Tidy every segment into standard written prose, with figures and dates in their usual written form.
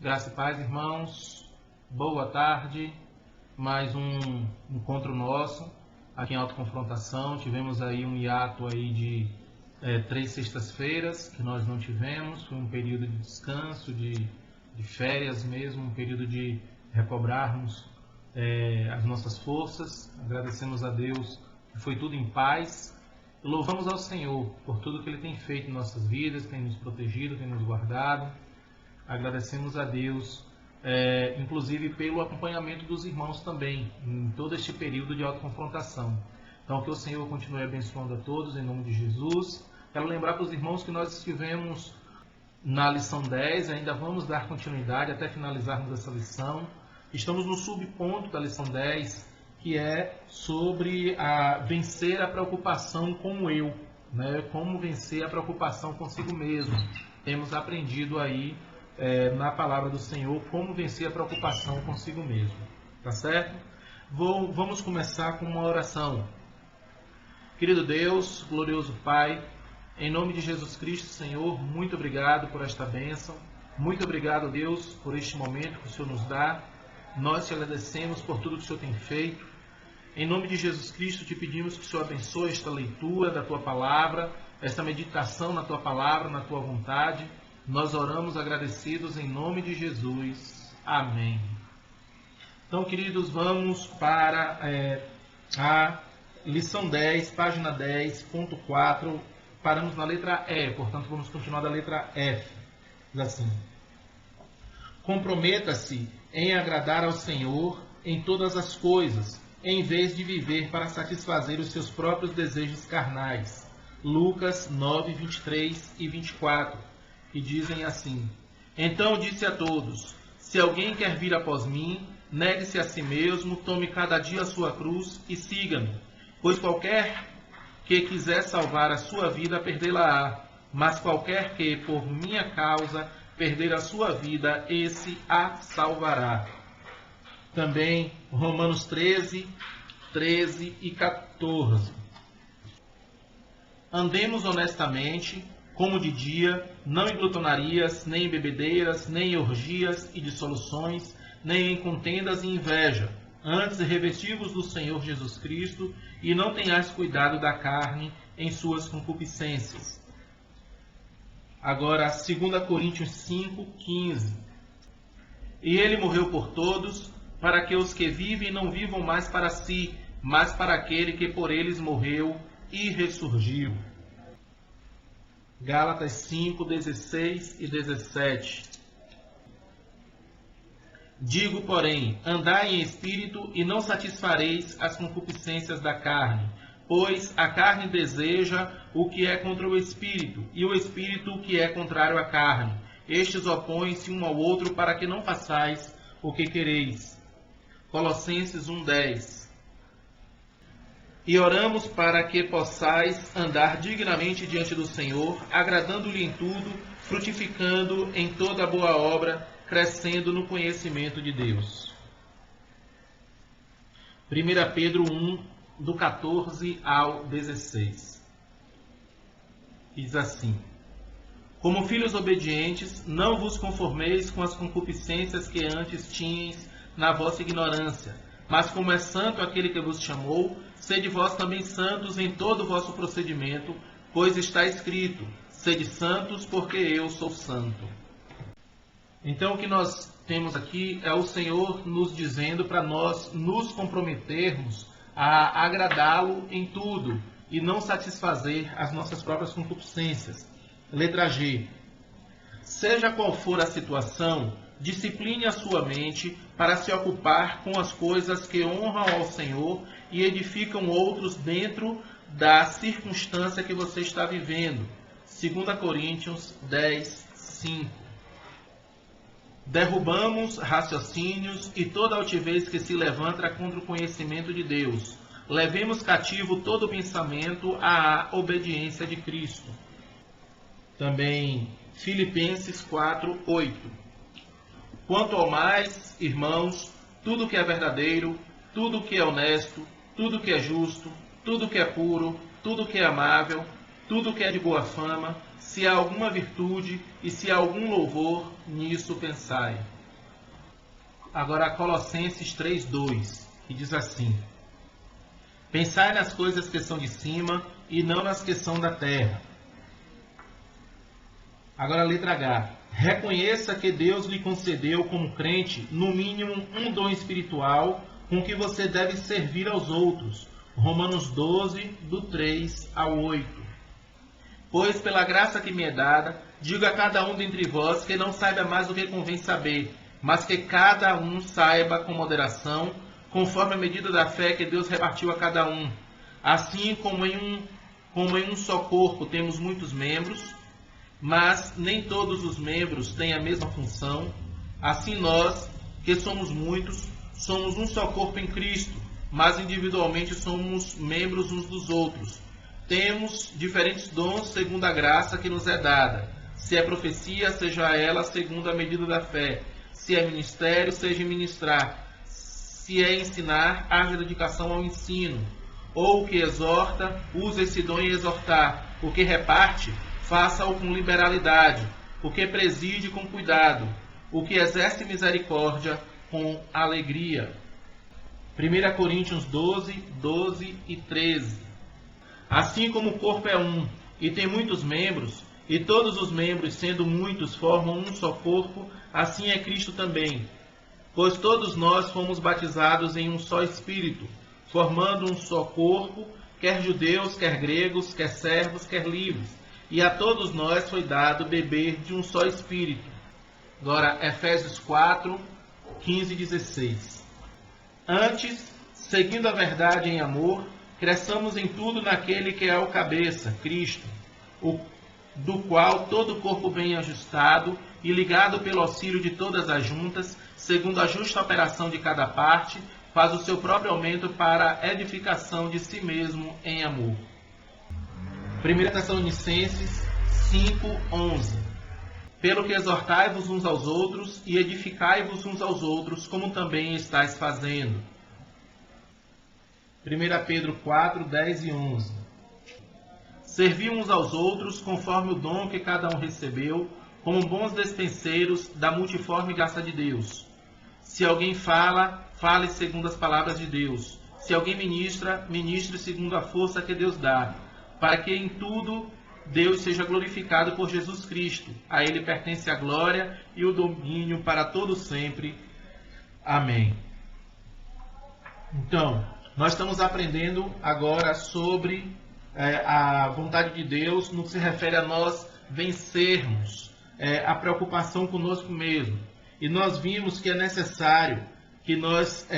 Graça e paz, irmãos. Boa tarde. Mais um encontro nosso aqui em Autoconfrontação. Tivemos aí um hiato aí de 3 sextas-feiras que nós não tivemos. Foi um período de descanso, de férias mesmo, um período de recobrarmos as nossas forças. Agradecemos a Deus que foi tudo em paz. Louvamos ao Senhor por tudo que Ele tem feito em nossas vidas, tem nos protegido, tem nos guardado. Agradecemos a Deus, inclusive pelo acompanhamento dos irmãos também, em todo este período de autoconfrontação. Então, que o Senhor continue abençoando a todos, em nome de Jesus. Quero lembrar para os irmãos que nós estivemos na lição 10, ainda vamos dar continuidade até finalizarmos essa lição. Estamos no subponto da lição 10, que é sobre vencer a preocupação com o eu, né? Como vencer a preocupação consigo mesmo. Temos aprendido aí na palavra do Senhor como vencer a preocupação consigo mesmo, tá certo? Vamos começar com uma oração. Querido Deus, glorioso Pai, em nome de Jesus Cristo, Senhor, muito obrigado por esta bênção, muito obrigado, Deus, por este momento que o Senhor nos dá. Nós te agradecemos por tudo que o Senhor tem feito. Em nome de Jesus Cristo, te pedimos que o Senhor abençoe esta leitura da Tua Palavra, esta meditação na Tua Palavra, na Tua vontade. Nós oramos agradecidos em nome de Jesus. Amém. Então, queridos, vamos para a lição 10, página 10, ponto 4. Paramos na letra E, portanto, vamos continuar da letra F. Diz assim: comprometa-se em agradar ao Senhor em todas as coisas, em vez de viver para satisfazer os seus próprios desejos carnais. Lucas 9, 23 e 24, que dizem assim: então disse a todos, se alguém quer vir após mim, negue-se a si mesmo, tome cada dia a sua cruz e siga-me. Pois qualquer que quiser salvar a sua vida, perdê-la-á, mas qualquer que, por minha causa, perder a sua vida, esse a salvará. Também Romanos 13, 13 e 14. Andemos honestamente, como de dia, não em glutonarias, nem em bebedeiras, nem em orgias e dissoluções, nem em contendas e inveja. Antes, revestivos do Senhor Jesus Cristo, e não tenhais cuidado da carne em suas concupiscências. Agora, 2 Coríntios 5, 15. E ele morreu por todos, para que os que vivem não vivam mais para si, mas para aquele que por eles morreu e ressurgiu. Gálatas 5, 16 e 17. Digo, porém, andai em espírito e não satisfareis as concupiscências da carne, pois a carne deseja o que é contra o espírito, e o espírito o que é contrário à carne. Estes opõem-se um ao outro para que não façais o que quereis. Colossenses 1:10. E oramos para que possais andar dignamente diante do Senhor, agradando-lhe em tudo, frutificando em toda boa obra, crescendo no conhecimento de Deus. 1 Pedro 1, do 14 ao 16. Diz assim: como filhos obedientes, não vos conformeis com as concupiscências que antes tinhais na vossa ignorância, mas como é santo aquele que vos chamou, sede vós também santos em todo o vosso procedimento, pois está escrito, sede santos porque eu sou santo. Então o que nós temos aqui é o Senhor nos dizendo para nós nos comprometermos a agradá-lo em tudo e não satisfazer as nossas próprias concupiscências. Letra G. Seja qual for a situação, discipline a sua mente para se ocupar com as coisas que honram ao Senhor e edificam outros dentro da circunstância que você está vivendo. 2 Coríntios 10, 5. Derrubamos raciocínios e toda altivez que se levanta contra o conhecimento de Deus. Levemos cativo todo pensamento à obediência de Cristo. Também Filipenses 4, 8. Quanto ao mais, irmãos, tudo que é verdadeiro, tudo que é honesto, tudo que é justo, tudo que é puro, tudo que é amável, tudo que é de boa fama, se há alguma virtude e se há algum louvor, nisso pensai. agora Colossenses 3:2, que diz assim: pensai nas coisas que são de cima e não nas que são da terra. Agora a letra H. Reconheça que Deus lhe concedeu como crente, no mínimo, um dom espiritual com que você deve servir aos outros. Romanos 12, do 3 ao 8. Pois pela graça que me é dada, digo a cada um dentre vós que não saiba mais do que convém saber, mas que cada um saiba com moderação, conforme a medida da fé que Deus repartiu a cada um. Assim como em um só corpo temos muitos membros, mas nem todos os membros têm a mesma função, assim nós, que somos muitos, somos um só corpo em Cristo, mas individualmente somos membros uns dos outros. Temos diferentes dons segundo a graça que nos é dada. Se é profecia, seja ela segundo a medida da fé. Se é ministério, seja ministrar. Se é ensinar, haja dedicação ao ensino. Ou o que exorta, use esse dom em exortar. O que reparte, faça-o com liberalidade. O que preside, com cuidado. O que exerce misericórdia, com alegria. 1 Coríntios 12, 12 e 13. Assim como o corpo é um, e tem muitos membros, e todos os membros, sendo muitos, formam um só corpo, assim é Cristo também. Pois todos nós fomos batizados em um só Espírito, formando um só corpo, quer judeus, quer gregos, quer servos, quer livres. E a todos nós foi dado beber de um só Espírito. Agora, Efésios 4, 15 e 16. Antes, seguindo a verdade em amor, cresçamos em tudo naquele que é o cabeça, Cristo, do qual todo o corpo bem ajustado e ligado pelo auxílio de todas as juntas, segundo a justa operação de cada parte, faz o seu próprio aumento para a edificação de si mesmo em amor. 1 Tessalonicenses 5:11. Pelo que exortai-vos uns aos outros e edificai-vos uns aos outros, como também estáis fazendo. 1 Pedro 4, 10 e 11. Servi uns aos outros conforme o dom que cada um recebeu, como bons despenseiros da multiforme graça de Deus. Se alguém fala, fale segundo as palavras de Deus. Se alguém ministra, ministre segundo a força que Deus dá, para que em tudo Deus seja glorificado por Jesus Cristo. A Ele pertence a glória e o domínio para todo sempre. Amém. Então, nós estamos aprendendo agora sobre a vontade de Deus no que se refere a nós vencermos a preocupação conosco mesmo. E nós vimos que é necessário que nós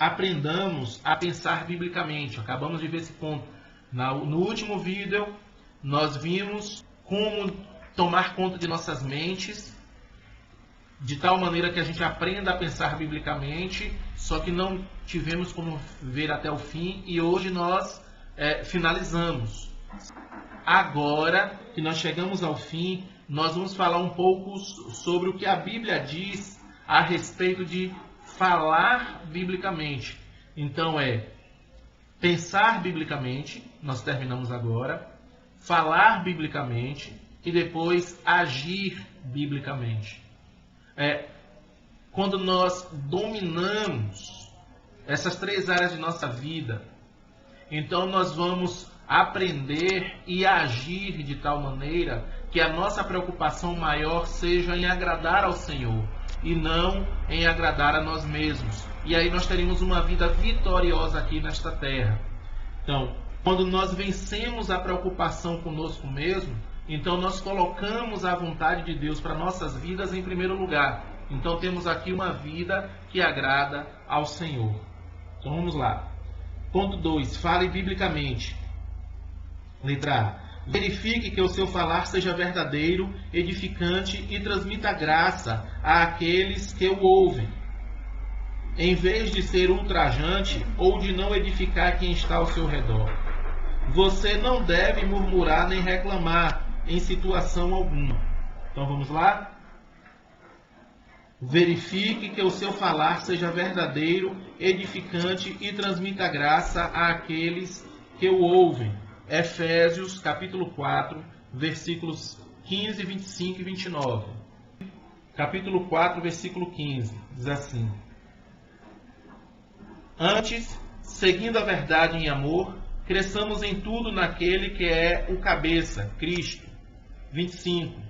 aprendamos a pensar biblicamente. Acabamos de ver esse ponto. No último vídeo, nós vimos como tomar conta de nossas mentes, de tal maneira que a gente aprenda a pensar biblicamente, só que não tivemos como ver até o fim, e hoje nós finalizamos. Agora que nós chegamos ao fim, nós vamos falar um pouco sobre o que a Bíblia diz a respeito de falar biblicamente. Então pensar biblicamente, nós terminamos agora, falar biblicamente e depois agir biblicamente. Quando nós dominamos essas três áreas de nossa vida, então nós vamos aprender e agir de tal maneira que a nossa preocupação maior seja em agradar ao Senhor e não em agradar a nós mesmos. E aí nós teremos uma vida vitoriosa aqui nesta terra. Então, quando nós vencemos a preocupação conosco mesmo, então nós colocamos a vontade de Deus para nossas vidas em primeiro lugar. Então temos aqui uma vida que agrada ao Senhor. Então vamos lá. Ponto 2. Fale biblicamente. Letra A. Verifique que o seu falar seja verdadeiro, edificante e transmita graça àqueles que o ouvem, em vez de ser ultrajante ou de não edificar quem está ao seu redor. Você não deve murmurar nem reclamar em situação alguma. Então vamos lá? Verifique que o seu falar seja verdadeiro, edificante e transmita graça àqueles que o ouvem. Efésios capítulo 4, versículos 15, 25 e 29. Capítulo 4, versículo 15, diz assim: Antes, seguindo a verdade em amor, cresçamos em tudo naquele que é o cabeça, Cristo. 25.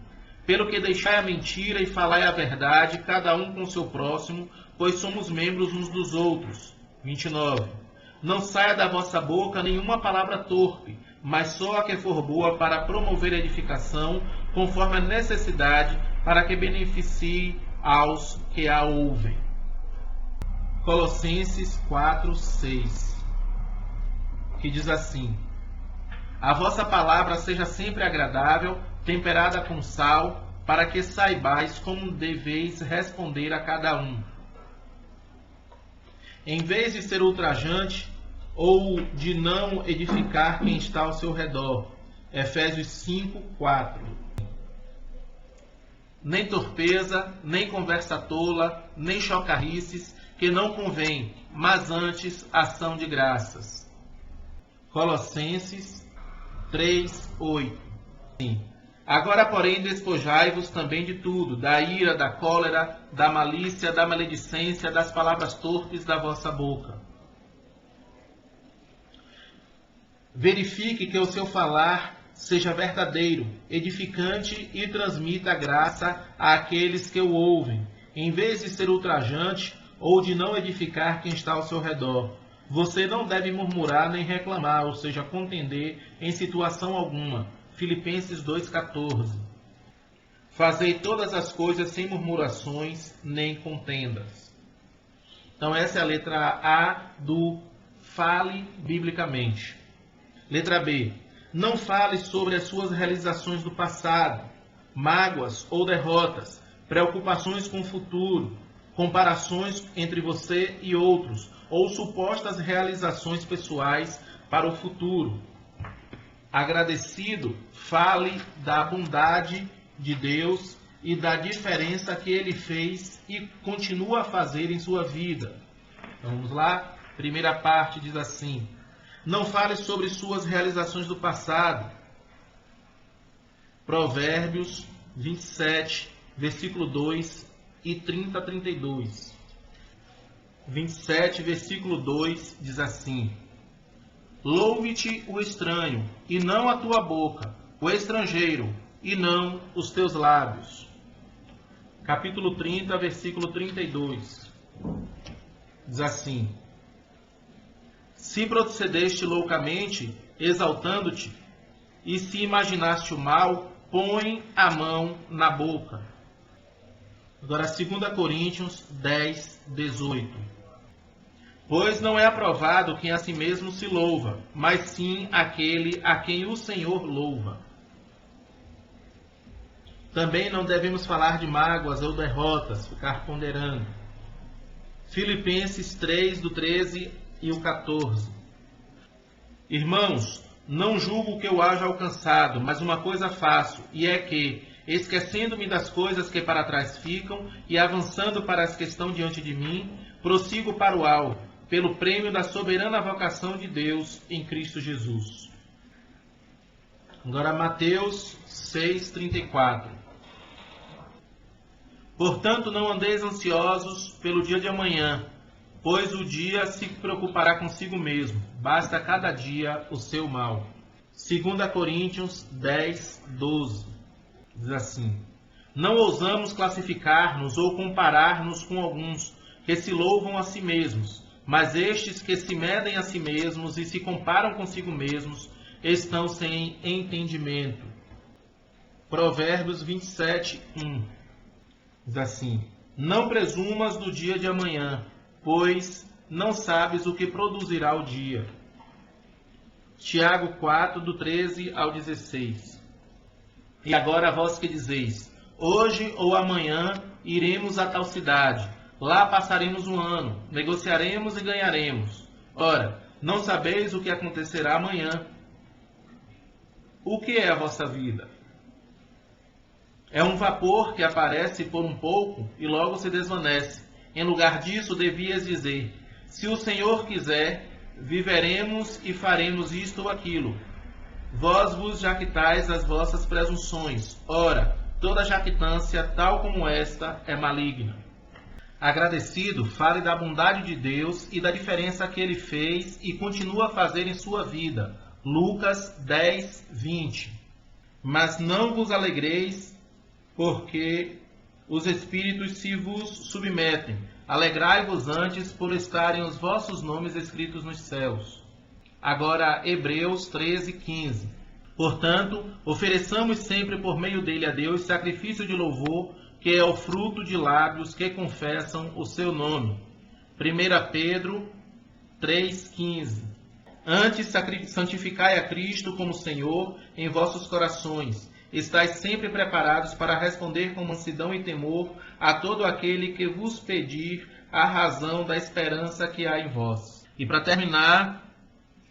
Pelo que deixai a mentira e falai a verdade, cada um com seu próximo, pois somos membros uns dos outros. 29. Não saia da vossa boca nenhuma palavra torpe, mas só a que for boa para promover a edificação, conforme a necessidade, para que beneficie aos que a ouvem. Colossenses 4, 6, que diz assim: A vossa palavra seja sempre agradável, temperada com sal, para que saibais como deveis responder a cada um. Em vez de ser ultrajante ou de não edificar quem está ao seu redor. Efésios 5, 4. Nem torpeza, nem conversa tola, nem chocarrices, que não convém, mas antes ação de graças. Colossenses 3, 8. Agora, porém, despojai-vos também de tudo, da ira, da cólera, da malícia, da maledicência, das palavras torpes da vossa boca. Verifique que o seu falar seja verdadeiro, edificante e transmita graça àqueles que o ouvem, em vez de ser ultrajante ou de não edificar quem está ao seu redor. Você não deve murmurar nem reclamar, ou seja, contender em situação alguma. Filipenses 2,14. Fazei todas as coisas sem murmurações nem contendas. Então essa é a letra A do fale biblicamente. Letra B. Não fale sobre as suas realizações do passado, mágoas ou derrotas, preocupações com o futuro, comparações entre você e outros, ou supostas realizações pessoais para o futuro. Agradecido, fale da bondade de Deus e da diferença que Ele fez e continua a fazer em sua vida. Então, vamos lá? Primeira parte diz assim: não fale sobre suas realizações do passado. Provérbios 27, versículo 2 e 30 a 32. 27, versículo 2 diz assim: louve-te o estranho, e não a tua boca, o estrangeiro, e não os teus lábios. Capítulo 30, versículo 32. Diz assim: se procedeste loucamente, exaltando-te, e se imaginaste o mal, põe a mão na boca. Agora 2 Coríntios 10, 18. Pois não é aprovado quem a si mesmo se louva, mas sim aquele a quem o Senhor louva. Também não devemos falar de mágoas ou derrotas, ficar ponderando. Filipenses 3, do 13 e o 14. Irmãos, não julgo que eu haja alcançado, mas uma coisa faço, e é que, esquecendo-me das coisas que para trás ficam, e avançando para as que estão diante de mim, prossigo para o alvo, pelo prêmio da soberana vocação de Deus em Cristo Jesus. Agora Mateus 6:34. Portanto, não andeis ansiosos pelo dia de amanhã, pois o dia se preocupará consigo mesmo. Basta cada dia o seu mal. 2 Coríntios 10, 12. Diz assim: não ousamos classificar-nos ou comparar-nos com alguns que se louvam a si mesmos, mas estes que se medem a si mesmos e se comparam consigo mesmos estão sem entendimento. Provérbios 27, 1. Diz assim: não presumas do dia de amanhã, pois não sabes o que produzirá o dia. Tiago 4, do 13 ao 16. E agora vós que dizeis: hoje ou amanhã iremos a tal cidade, lá passaremos um ano, negociaremos e ganharemos. Ora, não sabeis o que acontecerá amanhã. O que é a vossa vida? É um vapor que aparece por um pouco e logo se desvanece. Em lugar disso, devias dizer: se o Senhor quiser, viveremos e faremos isto ou aquilo. Vós vos jactais as vossas presunções. Ora, toda jactância, tal como esta, é maligna. Agradecido, fale da bondade de Deus e da diferença que Ele fez e continua a fazer em sua vida. Lucas 10, 20. Mas não vos alegreis, porque os espíritos se vos submetem. Alegrai-vos antes por estarem os vossos nomes escritos nos céus. Agora, Hebreus 13, 15. Portanto, ofereçamos sempre por meio dele a Deus sacrifício de louvor, que é o fruto de lábios que confessam o seu nome. 1 Pedro 3,15. Antes santificai a Cristo como Senhor em vossos corações. Estais sempre preparados para responder com mansidão e temor a todo aquele que vos pedir a razão da esperança que há em vós. E para terminar,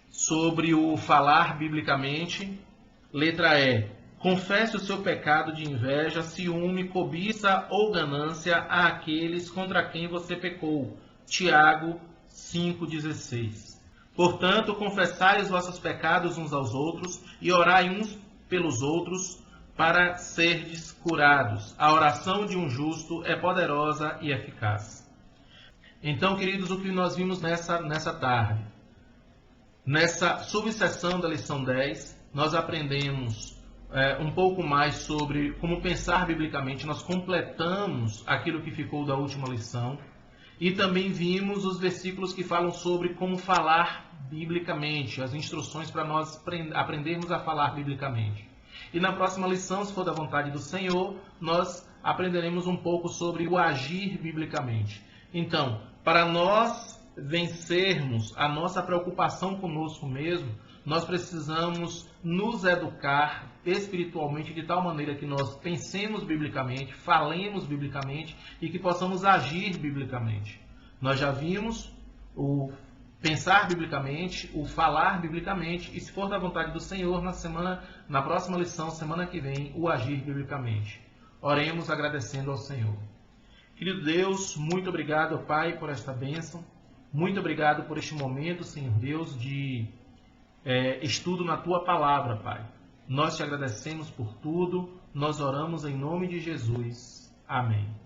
sobre o falar biblicamente, letra E. Confesse o seu pecado de inveja, ciúme, cobiça ou ganância àqueles contra quem você pecou. Tiago 5,16. Portanto, confessai os vossos pecados uns aos outros e orai uns pelos outros para serdes curados. A oração de um justo é poderosa e eficaz. Então, queridos, o que nós vimos nessa tarde? Nessa subseção da lição 10, nós aprendemos um pouco mais sobre como pensar biblicamente. Nós completamos aquilo que ficou da última lição. E também vimos os versículos que falam sobre como falar biblicamente, as instruções para nós aprendermos a falar biblicamente. E na próxima lição, se for da vontade do Senhor, nós aprenderemos um pouco sobre o agir biblicamente. Então, para nós vencermos a nossa preocupação conosco mesmo, nós precisamos nos educar espiritualmente de tal maneira que nós pensemos biblicamente, falemos biblicamente e que possamos agir biblicamente. Nós já vimos o pensar biblicamente, o falar biblicamente e, se for da vontade do Senhor, na próxima lição, semana que vem, o agir biblicamente. Oremos agradecendo ao Senhor. Querido Deus, muito obrigado, Pai, por esta bênção. Muito obrigado por este momento, Senhor Deus, de estudo na Tua Palavra, Pai. Nós te agradecemos por tudo. Nós oramos em nome de Jesus. Amém.